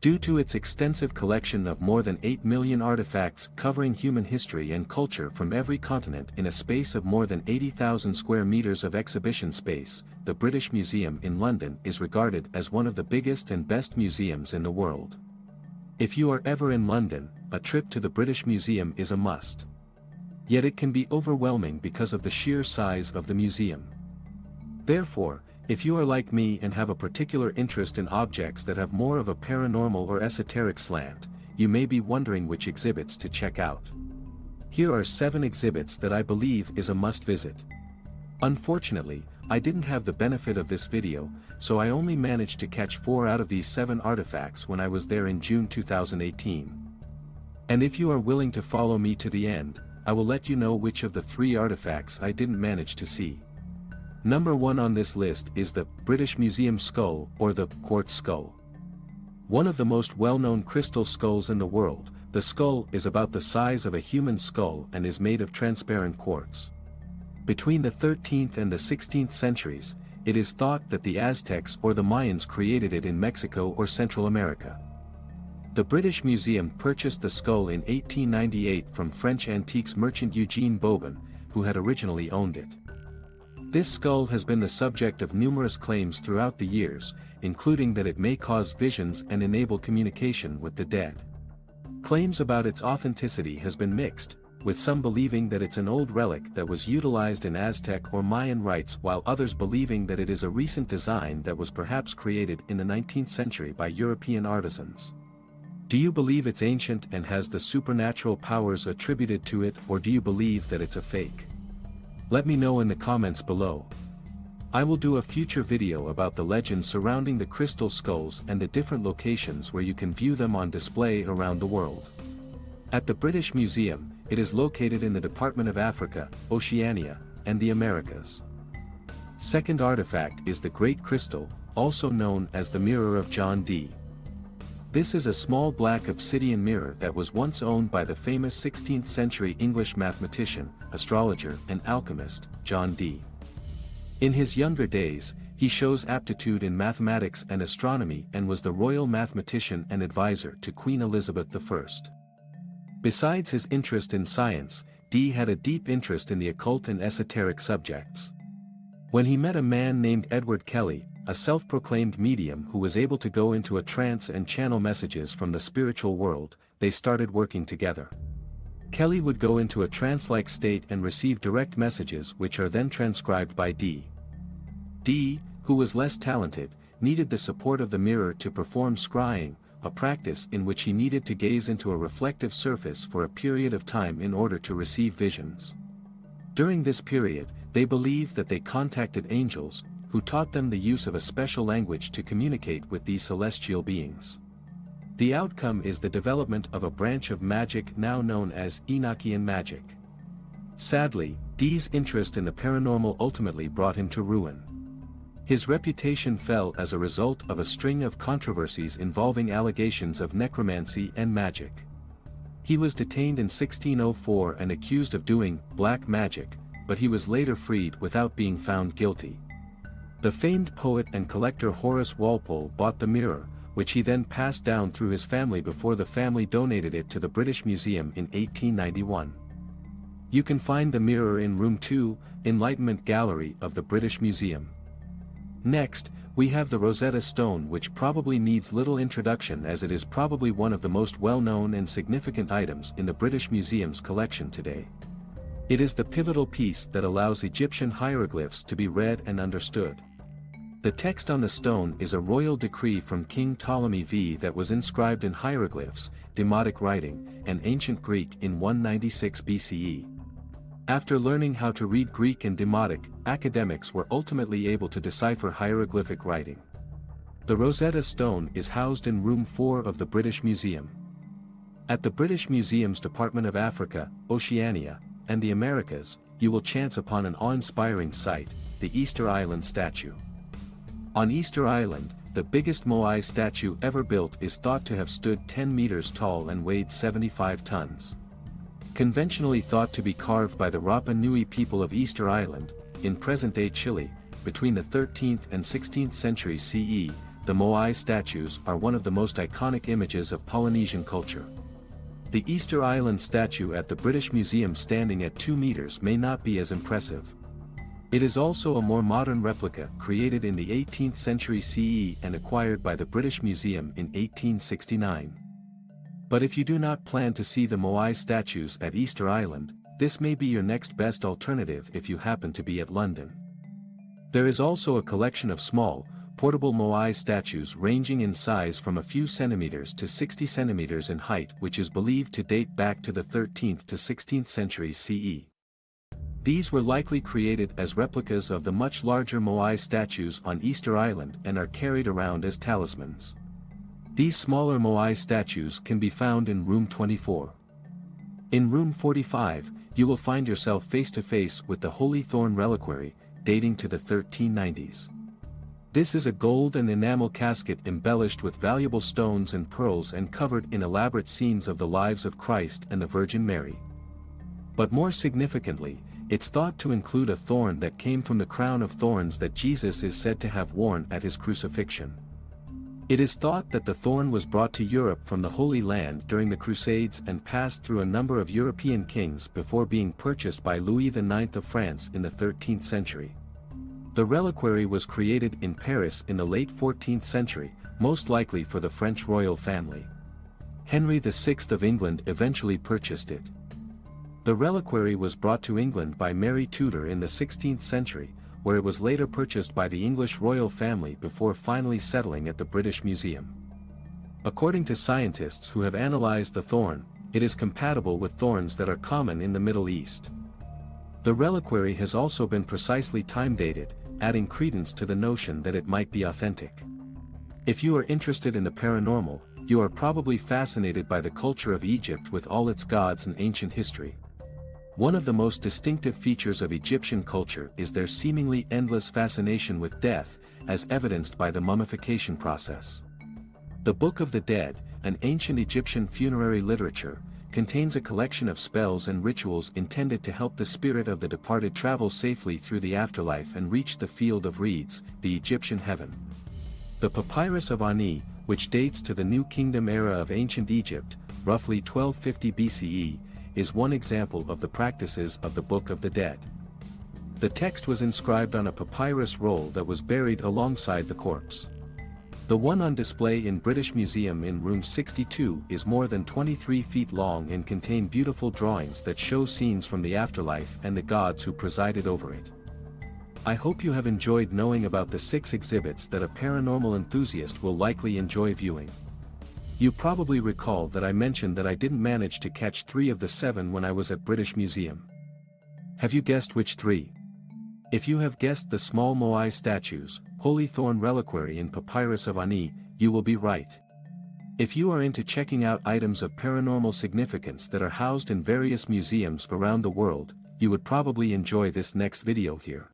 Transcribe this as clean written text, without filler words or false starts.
Due to its extensive collection of more than 8 million artifacts covering human history and culture from every continent in a space of more than 80,000 square meters of exhibition space, the British Museum in London is regarded as one of the biggest and best museums in the world. If you are ever in London, a trip to the British Museum is a must. Yet it can be overwhelming because of the sheer size of the museum. Therefore, if you are like me and have a particular interest in objects that have more of a paranormal or esoteric slant, you may be wondering which exhibits to check out. Here are 7 exhibits that I believe is a must-visit. Unfortunately, I didn't have the benefit of this video, so I only managed to catch 4 out of these 7 artifacts when I was there in June 2018. And if you are willing to follow me to the end, I will let you know which of the 3 artifacts I didn't manage to see. Number 1 on this list is the British Museum skull, or the quartz skull. One of the most well-known crystal skulls in the world, the skull is about the size of a human skull and is made of transparent quartz. Between the 13th and the 16th centuries, it is thought that the Aztecs or the Mayans created it in Mexico or Central America. The British Museum purchased the skull in 1898 from French antiques merchant Eugene Bobin, who had originally owned it. This skull has been the subject of numerous claims throughout the years, including that it may cause visions and enable communication with the dead. Claims about its authenticity has been mixed, with some believing that it's an old relic that was utilized in Aztec or Mayan rites, while others believing that it is a recent design that was perhaps created in the 19th century by European artisans. Do you believe it's ancient and has the supernatural powers attributed to it, or do you believe that it's a fake? Let me know in the comments below. I will do a future video about the legends surrounding the crystal skulls and the different locations where you can view them on display around the world. At the British Museum, it is located in the Department of Africa, Oceania, and the Americas. Second artifact is the Great Crystal, also known as the Mirror of John Dee. This is a small black obsidian mirror that was once owned by the famous 16th century English mathematician, astrologer and alchemist, John Dee. In his younger days, he shows aptitude in mathematics and astronomy and was the royal mathematician and advisor to Queen Elizabeth I. Besides his interest in science, Dee had a deep interest in the occult and esoteric subjects. When he met a man named Edward Kelly, a self-proclaimed medium who was able to go into a trance and channel messages from the spiritual world, they started working together. Kelly would go into a trance-like state and receive direct messages which are then transcribed by Dee. Dee, who was less talented, needed the support of the mirror to perform scrying, a practice in which he needed to gaze into a reflective surface for a period of time in order to receive visions. During this period, they believed that they contacted angels, who taught them the use of a special language to communicate with these celestial beings. The outcome is the development of a branch of magic now known as Enochian magic. Sadly, Dee's interest in the paranormal ultimately brought him to ruin. His reputation fell as a result of a string of controversies involving allegations of necromancy and magic. He was detained in 1604 and accused of doing black magic, but he was later freed without being found guilty. The famed poet and collector Horace Walpole bought the mirror, which he then passed down through his family before the family donated it to the British Museum in 1891. You can find the mirror in Room 2, Enlightenment Gallery of the British Museum. Next, we have the Rosetta Stone, which probably needs little introduction as it is probably one of the most well-known and significant items in the British Museum's collection today. It is the pivotal piece that allows Egyptian hieroglyphs to be read and understood. The text on the stone is a royal decree from King Ptolemy V that was inscribed in hieroglyphs, Demotic writing, and ancient Greek in 196 BCE. After learning how to read Greek and Demotic, academics were ultimately able to decipher hieroglyphic writing. The Rosetta Stone is housed in Room 4 of the British Museum. At the British Museum's Department of Africa, Oceania, and the Americas, you will chance upon an awe-inspiring sight, the Easter Island statue. On Easter Island, the biggest Moai statue ever built is thought to have stood 10 meters tall and weighed 75 tons. Conventionally thought to be carved by the Rapa Nui people of Easter Island, in present-day Chile, between the 13th and 16th centuries CE, the Moai statues are one of the most iconic images of Polynesian culture. The Easter Island statue at the British Museum standing at 2 meters may not be as impressive. It is also a more modern replica created in the 18th century CE and acquired by the British Museum in 1869. But if you do not plan to see the Moai statues at Easter Island, this may be your next best alternative if you happen to be at London. There is also a collection of small, portable Moai statues ranging in size from a few centimeters to 60 centimeters in height, which is believed to date back to the 13th to 16th centuries CE. These were likely created as replicas of the much larger Moai statues on Easter Island and are carried around as talismans. These smaller Moai statues can be found in room 24. In room 45, you will find yourself face to face with the Holy Thorn Reliquary, dating to the 1390s. This is a gold and enamel casket embellished with valuable stones and pearls and covered in elaborate scenes of the lives of Christ and the Virgin Mary. But more significantly, it's thought to include a thorn that came from the crown of thorns that Jesus is said to have worn at his crucifixion. It is thought that the thorn was brought to Europe from the Holy Land during the Crusades and passed through a number of European kings before being purchased by Louis IX of France in the 13th century. The reliquary was created in Paris in the late 14th century, most likely for the French royal family. Henry VI of England eventually purchased it. The reliquary was brought to England by Mary Tudor in the 16th century, where it was later purchased by the English royal family before finally settling at the British Museum. According to scientists who have analyzed the thorn, it is compatible with thorns that are common in the Middle East. The reliquary has also been precisely time-dated, adding credence to the notion that it might be authentic. If you are interested in the paranormal, you are probably fascinated by the culture of Egypt with all its gods and ancient history. One of the most distinctive features of Egyptian culture is their seemingly endless fascination with death, as evidenced by the mummification process. The Book of the Dead, an ancient Egyptian funerary literature, contains a collection of spells and rituals intended to help the spirit of the departed travel safely through the afterlife and reach the field of reeds, the Egyptian heaven. The Papyrus of Ani, which dates to the New Kingdom era of ancient Egypt, roughly 1250 BCE, is one example of the practices of the Book of the Dead. The text was inscribed on a papyrus roll that was buried alongside the corpse. The one on display in British Museum in room 62 is more than 23 feet long and contain beautiful drawings that show scenes from the afterlife and the gods who presided over it. I hope you have enjoyed knowing about the 6 exhibits that a paranormal enthusiast will likely enjoy viewing. You probably recall that I mentioned that I didn't manage to catch 3 of the 7 when I was at British Museum. Have you guessed which 3? If you have guessed the small Moai statues, Holy Thorn Reliquary and Papyrus of Ani, you will be right. If you are into checking out items of paranormal significance that are housed in various museums around the world, you would probably enjoy this next video here.